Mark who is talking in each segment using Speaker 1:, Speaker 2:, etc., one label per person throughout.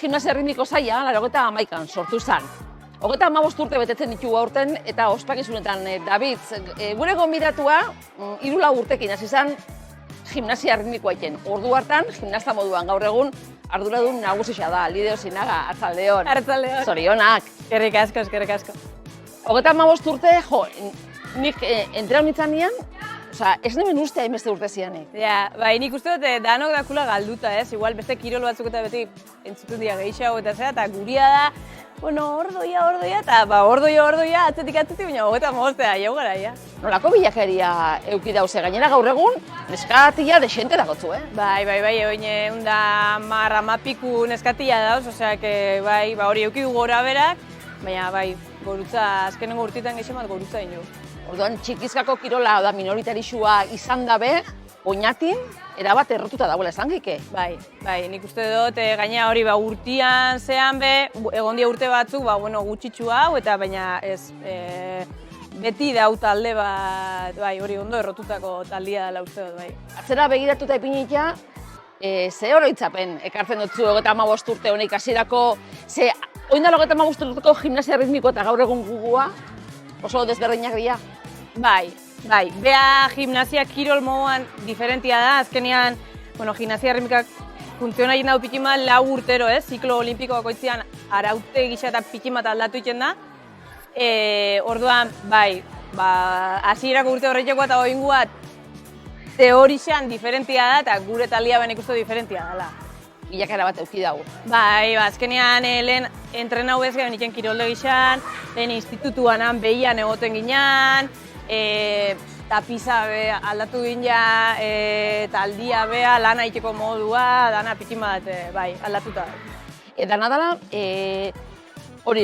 Speaker 1: gimnasia ritmiko zaila, 91an sortu zen. 35 urte betetzen ditugu aurten eta ospakizunetan David, gure gonbidatua 3 urtekin hasi zen gimnasia ritmikoa egiten. Ordu hartan, gimnasta moduan gaur egun arduradun nagusia da, Lideo Sinaga, arratsaldeon.
Speaker 2: Arratsaldeon.
Speaker 1: Zorionak.
Speaker 2: Eskerrik asko.
Speaker 1: 35 urte, nik entrenan nintzanean, ez neben uste hainbeste urte zianek.
Speaker 2: Ja, bai, nik uste dut danok dakula galduta, ez? Igual beste kirol batzuk eta beti entzutun dira gehiago eta zera, eta guria da, ordoia, eta ordoia, atzetik, baina 35 jau gara, ja.
Speaker 1: Nolako bilakeria euki dauze, gainera gaur egun, neskatia desente dakotzu,
Speaker 2: Bai, oin eunda amapiku neskatia dauz, osea, bai, hori euki du gora berak, baina, bai, gorutza, azkenengo urtitan gehiago bat gorutza ino.
Speaker 1: Orduan, txikizkako kirola da minoritarixua izan dabe, oinatin, erabat errotuta dagoela esan geike.
Speaker 2: Bai, nik uste dut, gaina hori urtian zean be, egon dia urte batzuk, gutxitxu hau, eta baina ez, beti dau talde bat, bai, hori ondo errotutako taldia dela uste dut, bai.
Speaker 1: Atzera begiratuta ipinitia, ze oroitzapen ekartzen dutzu 35 urte honek hasierako, ze oindalo 35 urteko gimnasia ritmiko eta gaur egun gugua, oso desberdinak dira.
Speaker 2: Bai, bea gimnasia kirol moduan diferentia da, azkenean, gimnasia ritmikak funtziona egin dau pikimat 4 urtero, ziklo olimpiko bakoitzean araute gisa eta pikimat aldatu egiten da. Orduan, bai, hasierako urte horretako eta oinguat teorixan diferentia da eta gure taldia ben ikustu diferentia dela.
Speaker 1: Bilakera bat euki dago.
Speaker 2: Bai, azkenean lehen entrenau ez garen iken kirolde gizan, lehen institutuan behian egoten ginean, tapiza aldatu gina, taldia bea, lana iteko modua, dana pikimat, bai, aldatuta.
Speaker 1: Dana dela, hori,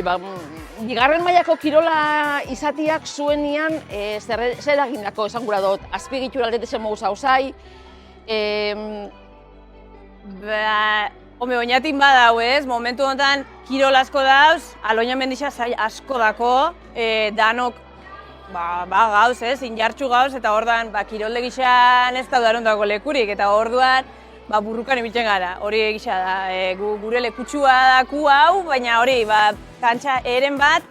Speaker 1: bigarren mailako kirola izatiak zuenian zer eragindako esan gura dut, azpigitura aldetezen mogu zauzai,
Speaker 2: oinatin badau ez, momentu honetan kirol asko dauz, Aloña Mendixa zai asko dako, danok gauz ez, injartxu gauz, eta orduan kirolde gixan ez da darondako lekurik, eta orduan burrukan ibiltzen gara, hori gisa da, gure lekutxua daku hau, baina hori, kantxa eren bat,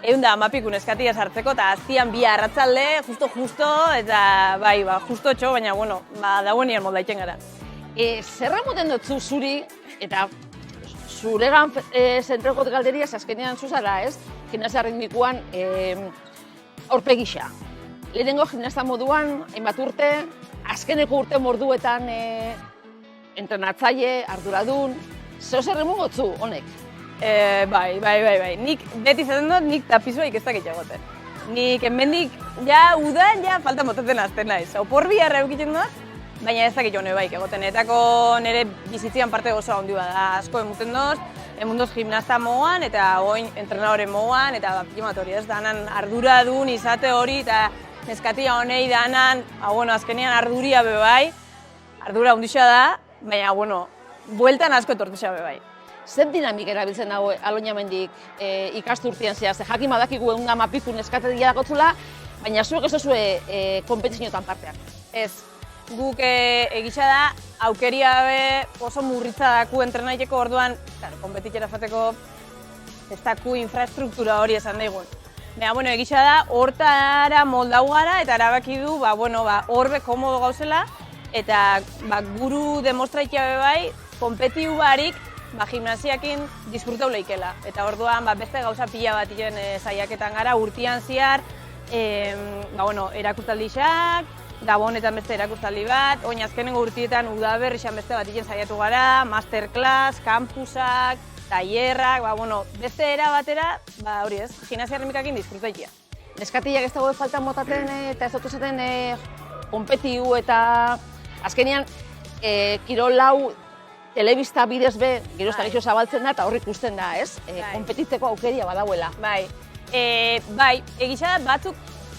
Speaker 2: 110 neskatia sartzeko, eta aztian bi arratzalde, justo, eta bai, justo txo, baina, dagoenian moldaiten gara.
Speaker 1: Zerra moten dutzu zuri, eta zuregan zentrokot galderia, azkenean zuzara, ez? Gimnasia ritmikoan aurpe gisa. Lehenengo gimnasta moduan, hainbat urte, azkeneko urte morduetan entrenatzaile, arduradun, zeo zer emungotzu honek?
Speaker 2: Bai. Nik beti izaten dut, nik tapizoa ikestak itxagoten. Nik enmendik, udan, falta motatzen azten naiz. Opor biharra eukitzen dut, baina ez dakit jone baik egoten. Etako nire bizitzian parte oso handi da asko emuten dut, emundoz gimnasta moduan eta oin entrenadore moduan, eta hori ez, danan arduradun izate hori, eta neskatia honei danan, azkenean arduria bebai, ardura hundisa da, baina, bueltan asko etortuza bebai.
Speaker 1: Zer dinamik erabiltzen dago Aloña Mendik ikasturtean zehaz? Jakin badakigu 110 neskatia dakotzula, baina zuek ez duzue konpetizioetan parteak.
Speaker 2: Ez, guk egisa da, aukeria oso murritza daku entrenaiteko orduan, konpetitxera fateko ez daku infrastruktura hori esan daigun. Baina, egisa da, hortara moldau gara eta erabaki du, horbe komodo gauzela, eta guru demostraitia bebai, konpetiu barik, gimnasiakin disfrutau lehikela. Eta orduan, beste gauza pila bat iten zaiaketan gara, urtian ziar, erakustaldixak, Gabonetan beste erakustaldi bat, oin azkenengo urtietan udaberrixan beste bat iten zaiatu gara, masterclass, kampusak, tailerrak, beste era batera, hori ez, gimnasia ritmikakin disfrutaikia.
Speaker 1: Neskatiak ez dago faltan motaten eta ez dut esaten konpetiu eta azkenean kirol hau telebista bidez be, gero ez da gixo zabaltzen da eta horrik ikusten da, ez? Konpetitzeko aukeria badauela.
Speaker 2: Bai, egisa batzuk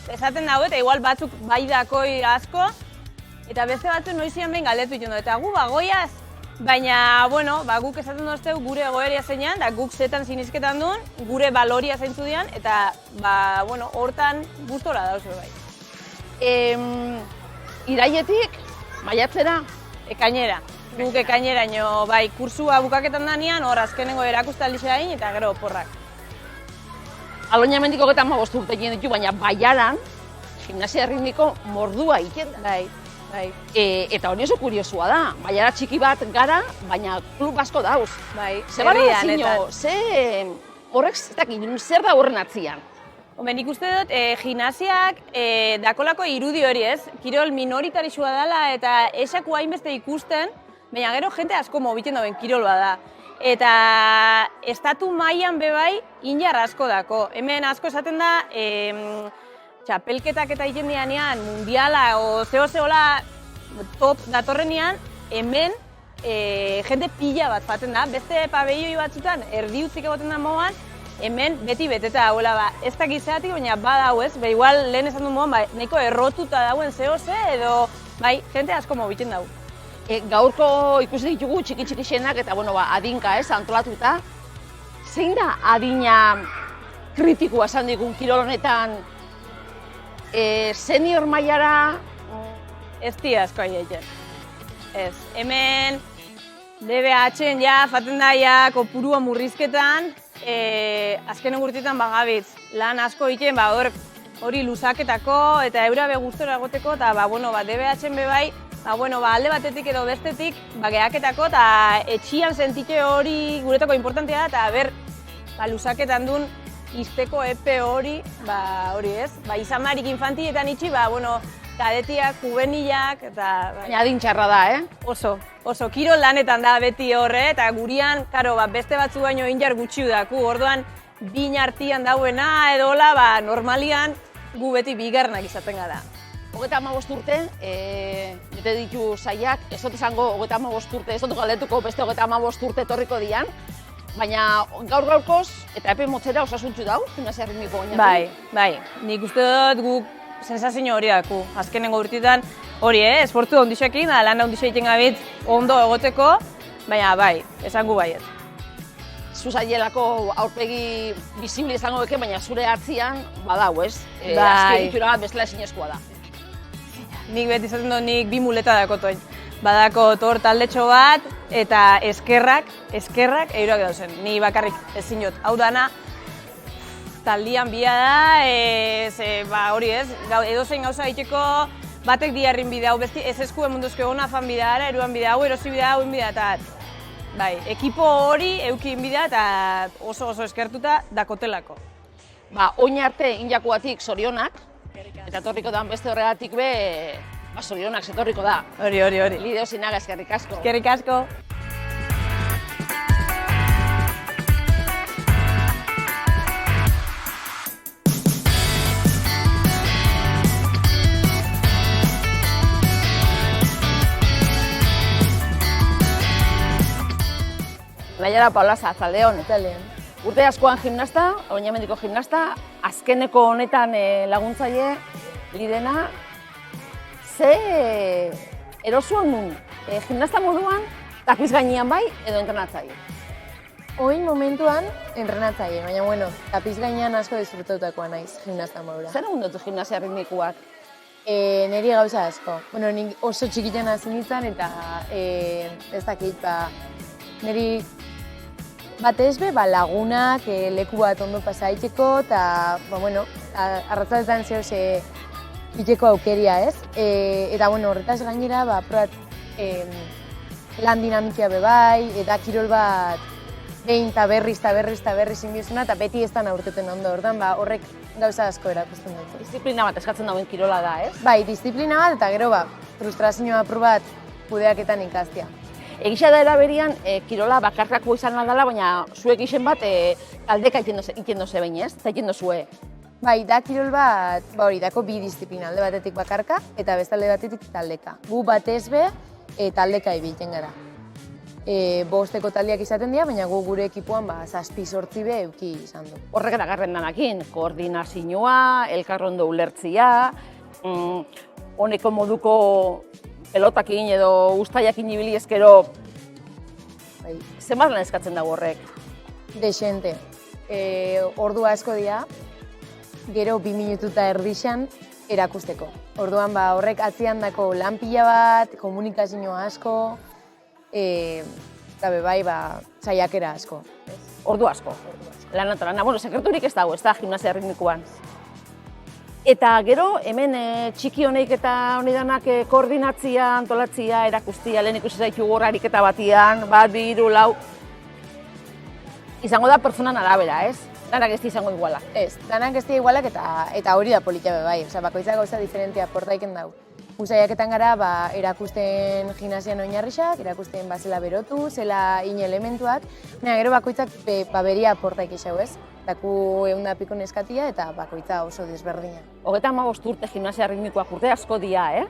Speaker 2: esaten dago eta igual batzuk bai dakoi asko, eta beste batzuk noizian behin galdetu iten du, eta gu goiaz, baina, guk esaten duzteu gure egoeria zeinan, da guk zetan sinizketan duen, gure baloria zeintzu dian, eta, hortan gustora dauz bai.
Speaker 1: Iraietik, maiatzera?
Speaker 2: Ekainera. Guk ekaineraino, bai, kursua bukaketan danean, hor azkenengo erakustaldia egin eta gero oporrak.
Speaker 1: Aloña mendiko 35 urte egin ditu, baina Baiaran gimnasia ritmiko mordua egiten da.
Speaker 2: Bai.
Speaker 1: Eta hori oso kuriosua da. Baiara txiki bat gara, baina klub asko dauz.
Speaker 2: Bai,
Speaker 1: Ze balazinio, horrek, zer da horren atzian?
Speaker 2: Hombre, nik uste dut, gimnasiak dakolako irudi hori ez, kirol minoritarixua dela eta esaku hainbeste ikusten, baina gero jente asko mobitzen dauen kirol bada. Eta estatu mailan bebai indar asko dako. Hemen asko esaten da, txapelketak eta egiten dianean, mundiala o zehola top datorrenean, hemen jende pila bat faten da. Beste pabelloi batzutan, erdi utzik egoten da moan, hemen beti beteta dagoela, ba, ez dakit zeatik, baina badau ez, igual lehen esan du moan, ba, nahiko errotuta dauen zehose, edo, bai, jente asko mobitzen dago.
Speaker 1: Gaurko ikusi ditugu txiki xenak eta adinka antolatuta. Zein da adina kritikoa esan digun kirol honetan senior mailara?
Speaker 2: Ez dira asko egiten. Ez, hemen DBH-en ja, faten da ja, kopurua murrizketan, azkenen urtetan bagabitz. Lan asko egiten, hori luzaketako eta eura begustora egoteko, eta DBH-en bebai, alde batetik edo bestetik, geaketako eta etxian sentite hori guretako importantea da, eta luzaketan duen izteko epe hori, hori ez, izan barik infantietan itxi, kadetiak, juvenilak, eta...
Speaker 1: Baina adin txarra da,
Speaker 2: Oso, kirol lanetan da beti horre, eta gurian, beste batzu baino indar gutxiu daku, orduan, bin artian dauena edo hola, normalian gu beti bigarnak izaten gara.
Speaker 1: 35 urte, bete ditu zaiak, ez dut esango 35 urte, ez dut galdetuko beste 35 urte etorriko dian, baina gaur-gaurkoz eta epe motzera osasuntzu dau, gimnasia ritmiko gainatu.
Speaker 2: Bai, nik uste dut guk sensazio hori daku. Azkenengo urtetan hori, esportu ondixekin, lan ondixo egiten gabit ondo egoteko, baina bai, esango baiet.
Speaker 1: Zuzaielako aurpegi bizibili izango beke, baina zure atzian badau, ez?
Speaker 2: Bai.
Speaker 1: Azken ditura bat bezala ezinezkoa da.
Speaker 2: Nik beti izaten dut nik 2 muleta dakotoin. Badakot hor taldetxo bat eta eskerrak eiroak dauzen. Ni bakarrik ezin jot. Hau dana, taldian bia da, hori ez, edozein gauza egiteko batek diarrin bidea, besti ez eskuen munduzko egona fan bidea, eruan bidea, erosi bidea, hauen bidea, eta bai, ekipo hori eukin bidea eta oso eskertuta dakotelako.
Speaker 1: Oin arte injakuatik zorionak, eta etorriko da beste horregatik zorionak zetorriko da.
Speaker 2: Hori.
Speaker 1: Lideo Zinaga, eskerrik asko.
Speaker 2: Eskerrik asko.
Speaker 1: Naiara Paulaza, Zaldeon.
Speaker 3: Zaldeon.
Speaker 1: Urte askoan gimnasta, Aloña mendiko gimnasta, azkeneko honetan laguntzaile, lidena, ze erosuan nun, gimnasta moduan, tapiz gainean bai, edo entrenatzaile?
Speaker 3: Oin momentuan entrenatzaile, baina tapiz gainean asko disfrutautakoa naiz gimnasta modura.
Speaker 1: Zer egun dutu gimnasia ritmikoak?
Speaker 3: Neri gauza asko. Nik oso txikitan hasi nintzen eta ez dakit, neri batez be, lagunak leku bat ondo pasaiteko eta, arratzaletan zehose iteko aukeria ez. Eta, horretaz gainera, probat lan dinamikia bebai, eta kirol bat behin eta berriz inbiozuna, eta beti ez da aurteten ondo, horrek gauza asko erakusten dut.
Speaker 1: Disiplina bat eskatzen dauen kirola da, ez?
Speaker 3: Bai, disiplina bat, eta gero, frustrazioa probat kudeaketan ikastia.
Speaker 1: Egisa da eraberian, kirola bakarkako izan aldala, baina zuek isen bat taldeka iten doze behin, ez? Eta iten dozue.
Speaker 3: Bai, da kirol bat, dako bi disiplina, alde batetik bakarka eta beste alde batetik taldeka. Gu batez be, taldeka ibiltzen gara. Bosteko taldeak izaten dira, baina gu gure ekipuan 7-8 be euki izan du.
Speaker 1: Horrek eta garren danakin, koordinazioa, elkarrondo ulertzia, honeko moduko pelotakin edo ustaiakin ibili ezkero, zenbat lan eskatzen dago horrek?
Speaker 3: Dexente. Ordua asko dira, gero 2 minutu eta erdixan erakusteko. Orduan horrek atzian dako lan pila bat, komunikazioa asko, eta bai, saiakera asko.
Speaker 1: Ordu asko. Lan eta lana. Bueno, sekreturik ez dago, ez da, gimnasia ritmikoan. Eta gero, hemen txiki honeik eta honi danak koordinatzia, antolatzia, erakustia, lehen ikusi zaitu gorrarik eta batian, 1, 2, 3, 4. Izango da pertsonan arabera, ez? Danak ez izango iguala.
Speaker 3: Ez, danak ez dira igualak eta hori da politia bai. Osa, bakoitzak gauza diferentia portaiken dau. Usaiaketan gara, erakusten gimnasian oinarrixak, erakusten zela berotu, zela in elementuak. Gero bakoitzak beria portaik isau, ez? Daku 100 piko neskatia eta bakoitza oso desberdina.
Speaker 1: 35 urte gimnasia ritmikoak urte asko dia,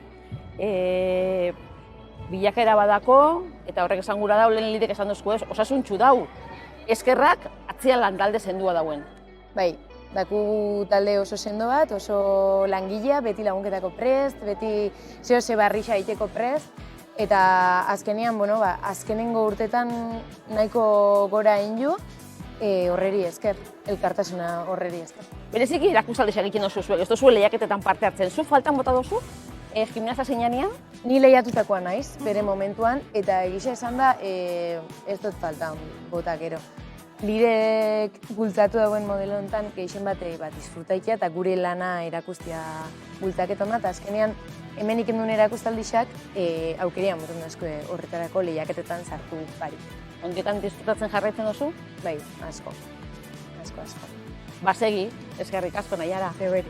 Speaker 1: bilakera badako, eta horrek esan gura dau, lehen lidek esan duzko ez, osasuntxu dau. Eskerrak atzian lantalde sendua dauen.
Speaker 3: Bai, daku talde oso sendo bat, oso langilea, beti lagunketako prest, beti zehose barrixa egiteko prest, eta azkenean, azkenengo urtetan nahiko gora inju, horreri esker, elkartasuna horreri esker.
Speaker 1: Bereziki erakustaldi egiten dozu zuek, ez dozu lehiaketetan parte hartzen, zu faltan bota dozu, gimnasia zeinanean?
Speaker 3: Ni lehiatutakoa naiz, bere momentuan, eta egisa esan da, ez dut faltan bota gero. Lirek bultzatu dauen modelo honetan, gehixen bat disfrutaitea eta gure lana erakustia bultaketan da, eta azkenean hemen ikendun erakustaldixak aukerian moten asko horretarako lehiaketetan sartu barik.
Speaker 1: Ondetan disfrutatzen jarraitzen dozu?
Speaker 3: Bai, asko. Asko.
Speaker 1: Basegi, eskerrik asko Naiara.
Speaker 3: Zeberi.